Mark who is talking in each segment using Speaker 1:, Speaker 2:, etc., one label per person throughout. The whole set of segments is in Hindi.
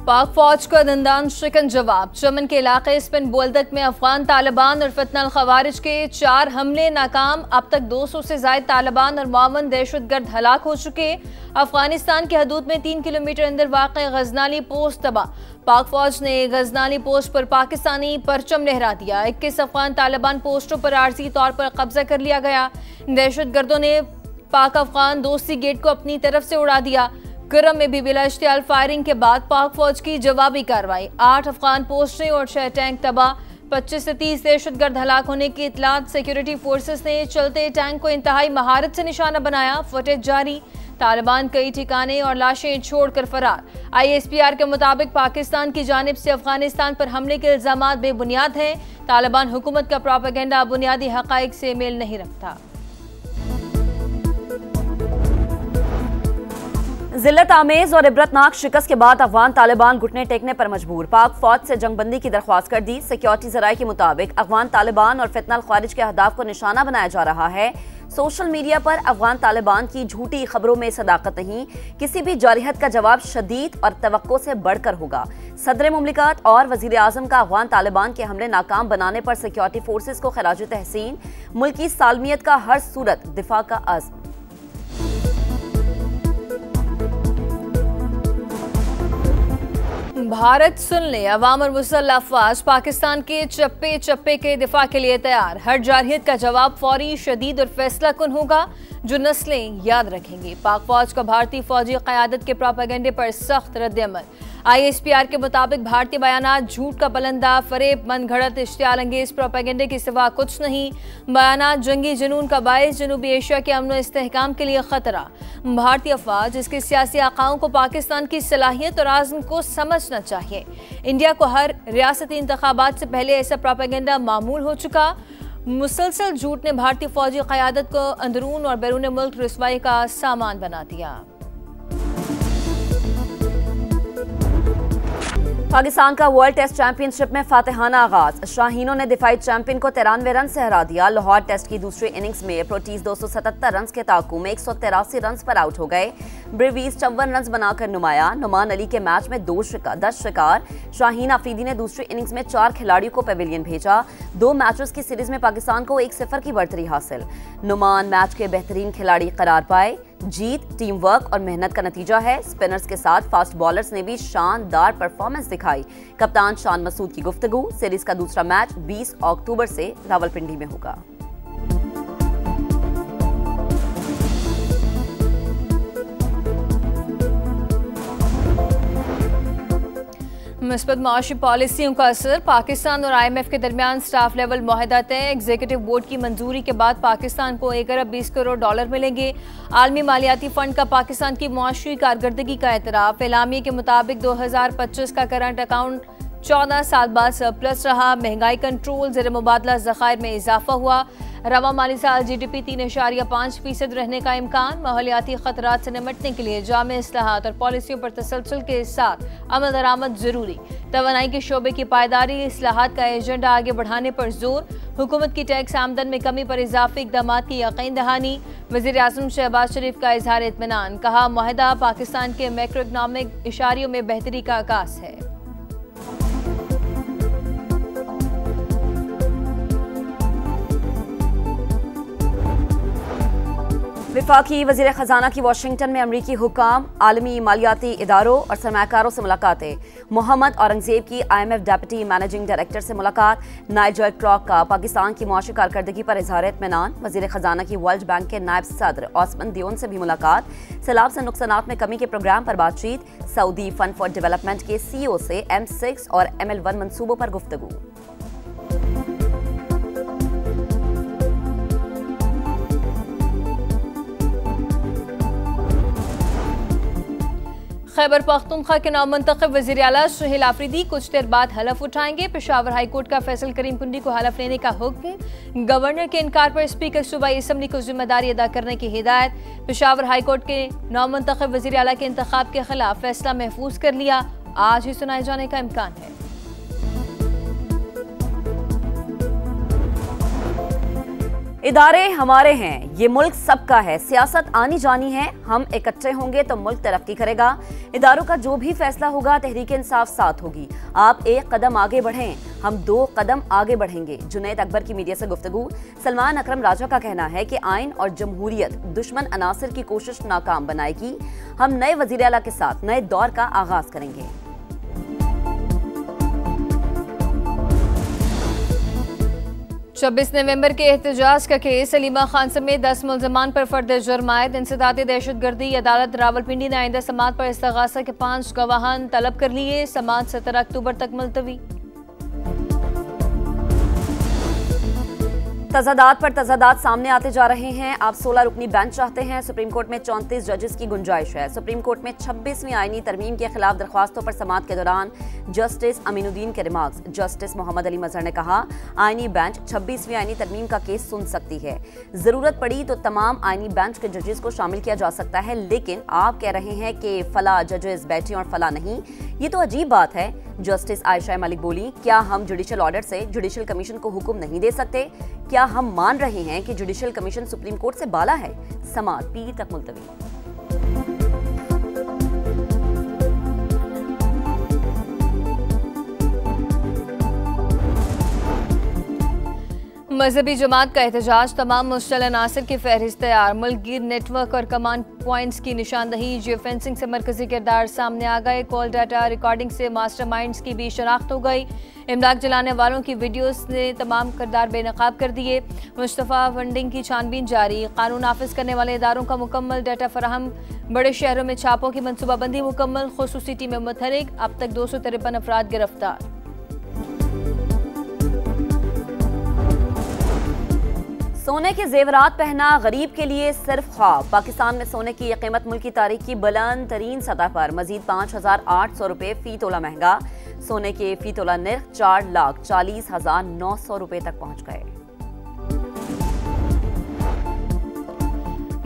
Speaker 1: पाक फौज का दंदान शिकन जवाब। चमन के इलाके स्पिन बोल्दक में अफगान तालिबान और फितनल खवारिज के 4 हमले नाकाम। अब तक 200 से ज्यादा तालिबान और मावन दहशतगर्द हलाक हो चुके। अफगानिस्तान की हदूद में 3 किलोमीटर अंदर वाक़ गजनाली पोस्ट तबाह। पाक फौज ने गजनाली पोस्ट पर पाकिस्तानी परचम लहरा दिया। 21 अफगान तालिबान पोस्टों पर आर्जी तौर पर कब्जा कर लिया गया। दहशतगर्दों ने पाक अफगान दोस्ती गेट को अपनी तरफ से उड़ा दिया। करम में भी बिला इश्तियाल फायरिंग के बाद पाक फौज की जवाबी कार्रवाई। 8 अफगान पोस्टें और 6 टैंक तबाह। 25 से 30 दहशतगर्द हलाक होने की इतलात। सिक्योरिटी फोर्सेस ने चलते टैंक को इंतहाई महारत से निशाना बनाया। फुटेज जारी। तालिबान कई ठिकाने और लाशें छोड़कर फरार। ISPR के मुताबिक पाकिस्तान की जानिब से अफगानिस्तान पर हमले के इल्जामात बेबुनियाद हैं। तालिबान हुकूमत का प्रोपेगेंडा बुनियादी हकाइक से मेल नहीं रखता।
Speaker 2: जिल्लत आमेज और इबरतनाक शिकस्त के बाद अफगान तालिबान घुटने टेकने पर मजबूर। पाक फौज से जंगबंदी की दरख्वास्त कर दी। सिक्योरिटी जराये के मुताबिक अफगान तालिबान और फितनल ख्वारिज के अहदाफ को निशाना बनाया जा रहा है। सोशल मीडिया पर अफगान तालिबान की झूठी खबरों में सदाकत नहीं। किसी भी जारिहत का जवाब शदीद और तवक्को से बढ़कर होगा। सदर मुमलिकत और वजीर आजम का अफगान तालिबान के हमले नाकाम बनाने पर सिक्योरिटी फोर्सेस को खराज तहसीन। मुल्क की सालमियत का हर सूरत दिफा का अज़्म।
Speaker 1: भारत सुन ले, अवाम और मुसल्लह अफवाज पाकिस्तान के चप्पे चप्पे के दिफा के लिए तैयार। हर जारहियत का जवाब फौरी, शदीद और फैसला कुन होगा जो नस्लें याद रखेंगी। पाक फौज का भारतीय फौजी क़यादत के प्रोपेगेंडे पर सख्त रद्द-ए-अमल। ISPR के मुताबिक भारतीय बयानात झूठ का पलंदा, फरेब, मनगढ़ंत, इश्तियाल अंगेज प्रोपेगेंडे के सिवा कुछ नहीं। बयानात जंगी जुनून का बायस, जनूबी एशिया के अमन व इस्तेहकाम के लिए खतरा। भारतीय अफवाज इसके सियासी आकाओं को पाकिस्तान की सलाहियत और आज़म को समझना चाहिए। इंडिया को हर रियासती इंतखाबात से पहले ऐसा प्रोपेगेंडा मामूल हो चुका। मुसलसल झूठ ने भारतीय फौजी क़यादत को अंदरून और बैरून मुल्क रुसवाई का सामान बना दिया।
Speaker 2: पाकिस्तान का वर्ल्ड टेस्ट चैंपियनशिप में फातिहाना आगाज। शाहीनों ने दिफाई चैंपियन को 93 रन से हरा दिया। लाहौर टेस्ट की दूसरी इनिंग्स में प्रोटीज 277 रन के ताकू में 183 रन पर आउट हो गए। ब्रेवीज 54 रन बनाकर नुमाया। नुमान अली के मैच में 10 शिकार। शाहीन आफरीदी ने दूसरी इनिंग्स में 4 खिलाड़ियों को पेविलियन भेजा। 2 मैचेस की सीरीज में पाकिस्तान को 1-0 की बढ़तरी हासिल। नुमान मैच के बेहतरीन खिलाड़ी करार पाए। जीत टीम वर्क और मेहनत का नतीजा है। स्पिनर्स के साथ फास्ट बॉलर्स ने भी शानदार परफॉर्मेंस दिखाई। कप्तान शान मसूद की गुफ्तगू। सीरीज का दूसरा मैच 20 अक्टूबर से रावलपिंडी में होगा।
Speaker 1: मुस्बत माशी पॉलिसियों का असर। पाकिस्तान और IMF के दरमियान स्टाफ लेवल मुआहदा तय। एग्जीक्यूटिव बोर्ड की मंजूरी के बाद पाकिस्तान को $1 अरब 20 करोड़ मिलेंगे। आलमी मालियाती फंड का पाकिस्तान की मुआशी कारकर्दगी का एतराफ। एलामिया के मुताबिक 2025 का करंट अकाउंट 14 साल बाद सरप्लस रहा। महंगाई कंट्रोल, ज़ेर मुबादला ज़खायर में इजाफा हुआ। रवा माली साल GDP 3.5% रहने का इम्कान। माहौलियाती खतरात से निपटने के लिए जामे इस्लाहात और पॉलिसियों पर तसलसल के साथ अमल दरामद जरूरी। तवानाई के शोबे की पायदारी, इस्लाहात का एजेंडा आगे बढ़ाने पर जोर। हुकूमत की टैक्स आमदन में कमी पर इजाफी इक़दाम की यकीन दहानी। वज़ीर आज़म शहबाज शरीफ का इजहार इत्मीनान। कहा, मुआहदा पाकिस्तान के मैक्रो इकनॉमिक इशारियों में बेहतरी का आगाज है।
Speaker 2: विफाकी वज़ीर ख़जाना की वाशिंगटन में अमरीकी हुकाम, आलमी मालियाती इदारों और सरमायाकारों से मुलाकातें। मोहम्मद औरंगजेब की IMF डेप्यूटी मैनेजिंग डायरेक्टर से मुलाकात। नाइजर क्लॉक का पाकिस्तान की मुआशी कारकर्दगी पर इजहार इत्मीनान। वज़ीर ख़जाना की वर्ल्ड बैंक के नायब सदर ओस्मान दियोन से भी मुलाकात। सैलाब से नुकसानात में कमी के प्रोग्राम पर बातचीत। सऊदी फंड फॉर डेवलपमेंट के CEO से M6 और ML1 मनसूबों पर गुफ्तगू।
Speaker 1: खैबर पख्तूनख्वा के नौमंतखब वज़ीर आला सुहेल आफरीदी कुछ देर बाद हलफ उठाएंगे। पेशावर हाईकोर्ट का फैसल करीम कुंडी को हलफ लेने का हुक्म। गवर्नर के इनकार पर स्पीकर सूबाई असम्बली को जिम्मेदारी अदा करने की हिदायत। पेशावर हाईकोर्ट के नौमंतखब वज़ीर आला के इंतखाब के खिलाफ फैसला महफूज कर लिया। आज ही सुनाए जाने का इम्कान है।
Speaker 2: इदारे हमारे हैं, ये मुल्क सबका है, सियासत आनी जानी है, हम इकट्ठे होंगे तो मुल्क तरक्की करेगा। इदारों का जो भी फैसला होगा तहरीक इंसाफ साथ होगी। आप एक कदम आगे बढ़ें, हम 2 कदम आगे बढ़ेंगे। जुनैद अकबर की मीडिया से गुफ्तगू। सलमान अकरम राजा का कहना है कि आइन और जमहूरियत दुश्मन अनासिर की कोशिश नाकाम बनाएगी। हम नए वजीर आला के साथ नए दौर का आगाज करेंगे।
Speaker 1: 26 नवंबर के एहतजाज का केस, सलीमा खान समेत 10 मुल्ज़मान पर फर्द जुर्म आयद। इंसदाद दहशतगर्दी अदालत रावलपिंडी ने आइंदा समात पर इस्तगासा के 5 गवाहान तलब कर लिए। समात 17 अक्टूबर तक मुलतवी।
Speaker 2: तजादात पर तजादात सामने आते जा रहे हैं। आप 16 रुकनी बेंच चाहते हैं। सुप्रीम कोर्ट में 34 जजेस की गुंजाइश है। सुप्रीम कोर्ट में 26वीं आईनी तरमीम के खिलाफ दरख्वास्तों पर समात के दौरान जस्टिस अमीनुद्दीन के रिमार्क्स। जस्टिस मोहम्मद अली मजहर ने कहा, आईनी बेंच 26वीं आईनी तरमीम का केस सुन सकती है। जरूरत पड़ी तो तमाम आईनी बेंच के जजेस को शामिल किया जा सकता है, लेकिन आप कह रहे हैं कि फला जजेस बैठे और फला नहीं, ये तो अजीब बात है। जस्टिस आयशा मलिक बोली, क्या हम जुडिशल ऑर्डर से जुडिशल कमीशन को हुक्म नहीं दे सकते? क्या हम मान रहे हैं कि जुडिशल कमीशन सुप्रीम कोर्ट से बाला है? समात पीर तक मुलतवी।
Speaker 1: मजहबी जमात का एहतजाज, तमाम मुश्तल अनासिर की फहरिस्त तैयार। मुल्कगीर नेटवर्क और कमांड पॉइंट्स की निशानदही, जियो फेंसिंग से मरकजी किरदार सामने आ गए। कॉल डाटा रिकॉर्डिंग से मास्टरमाइंड्स की भी शनाख्त हो गई। इमदाद जलाने वालों की वीडियोस ने तमाम किरदार बेनकाब कर दिए। मुस्तफ़ा फंडिंग की छानबीन जारी। कानून नाफिज करने वाले इदारों का मुकम्मल डाटा फराहम। बड़े शहरों में छापों की मनसूबाबंदी मुकम्मल। खुसूसी टीमें मुतहरिक। अब तक 253 अफराद गिरफ्तार।
Speaker 2: सोने के जेवरात पहना गरीब के लिए सिर्फ ख्वाब। पाकिस्तान में सोने की यह कीमत मुल्क की तारीख की बुलंद तरीन सतह पर मजीद 5,800 रुपये फी तोला महंगा। सोने के फी तोला निर्ख 4,40,900 रुपये तक पहुंच गए।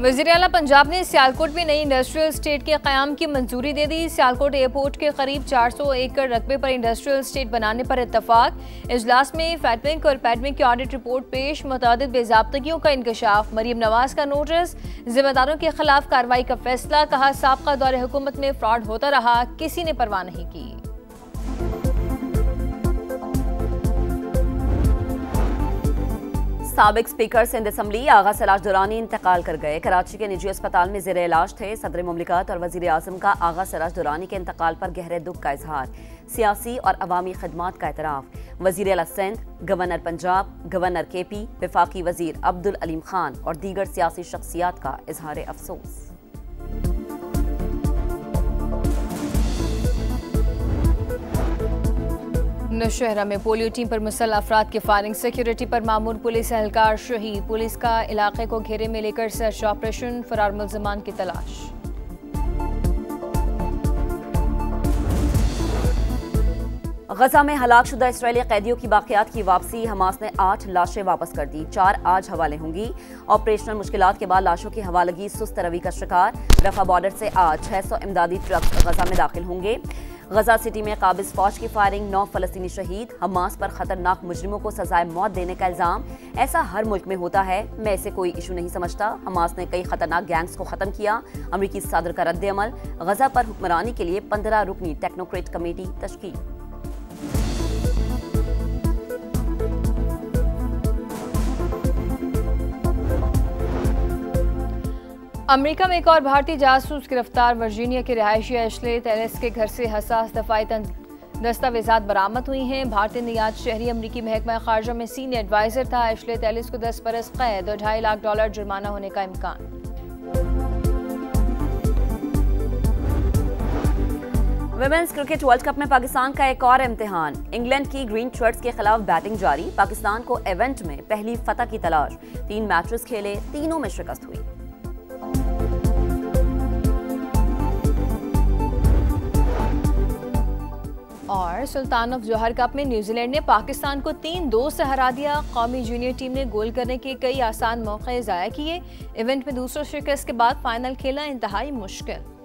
Speaker 1: वज़ीर आला पंजाब ने सियालकोट में नई इंडस्ट्रियल स्टेट के क़याम की मंजूरी दे दी। सियालकोट एयरपोर्ट के करीब 400 एकड़ रकबे पर इंडस्ट्रियल स्टेट बनाने पर इत्तफाक। इजलास में फैटविंक और पैडविंक की ऑडिट रिपोर्ट पेश। मुतअद्दिद बेज़ाब्तगियों का इंकशाफ। मरीम नवाज का नोटिस। जिम्मेदारों के खिलाफ कार्रवाई का फैसला। कहा, साबका दौरे हुकूमत में फ्रॉड होता रहा, किसी ने परवाह नहीं की।
Speaker 2: साबिक स्पीकर सिंध असम्बली आगा सिराज दुरानी इंतकाल कर गए। कराची के निजी अस्पताल में ज़ेरे इलाज थे। सदर मुमलिकत और वज़ीर आज़म का आगा सिराज दुरानी के इंतकाल पर गहरे दुख का इजहार। सियासी और अवामी खिदमात का एतराफ़। वज़ीर आला Sindh, governor Punjab, governor KP, वफाकी वज़ीर अब्दुल अलीम खान और दीगर सियासी शख्सियात का इजहार अफसोस।
Speaker 1: नौशहरा में पोलियो टीम पर मुसल्लह अफराद की फायरिंग। सिक्योरिटी पर मामूर पुलिस एहलकार शहीद। पुलिस का इलाके को घेरे में लेकर सर्च ऑपरेशन। फरार मुल्ज़मान की तलाश।
Speaker 2: गजा में हलाकशुदा इसराइली कैदियों की बाक़ियात की वापसी। हमास ने 8 लाशें वापस कर दी, 4 आज हवाले होंगी। ऑपरेशनल मुश्किलात के बाद लाशों की हवालगी सुस्त रवि का शिकार। रफा बॉर्डर से आज 600 इमदादी ट्रक गजा में दाखिल होंगे। गजा सिटी में काबिज फौज की फायरिंग, 9 फलस्तीनी शहीद। हमास पर खतरनाक मुजरिमों को सजाए मौत देने का इल्जाम। ऐसा हर मुल्क में होता है, मैं इसे कोई इशू नहीं समझता। हमास ने कई खतरनाक गैंग्स को खत्म किया। अमरीकी सदर का रद्द अमल। गजा पर हुक्मरानी के लिए 15 रुकनी टेक्नोक्रेट कमेटी तश्कील।
Speaker 1: अमेरिका में एक और भारतीय जासूस गिरफ्तार। वर्जीनिया के रिहायशी एशले टेलिस के घर से हसास दफाई दस्तावेजात बरामद हुई हैं। भारतीय नियात शहरी अमरीकी महकमा खारजा में सीनियर एडवाइजर था। एशले टेलिस को 10 बरस कैद और $2.5 लाख जुर्माना होने का इम्कान।
Speaker 2: विमेंस क्रिकेट वर्ल्ड कप में पाकिस्तान का एक और इम्तिहान। इंग्लैंड की ग्रीन शर्ट्स के खिलाफ बैटिंग जारी। पाकिस्तान को इवेंट में पहली फतह की तलाश। 3 मैचेस खेले, तीनों में शिकस्त हुई।
Speaker 1: और सुल्तान ऑफ जोहर कप में न्यूजीलैंड ने पाकिस्तान को 3-2 से हरा दिया। कौमी जूनियर टीम ने गोल करने के कई आसान मौके ज़ाया किए। इवेंट में दूसरे शिकस्त के बाद फाइनल खेलना इंतहाई मुश्किल।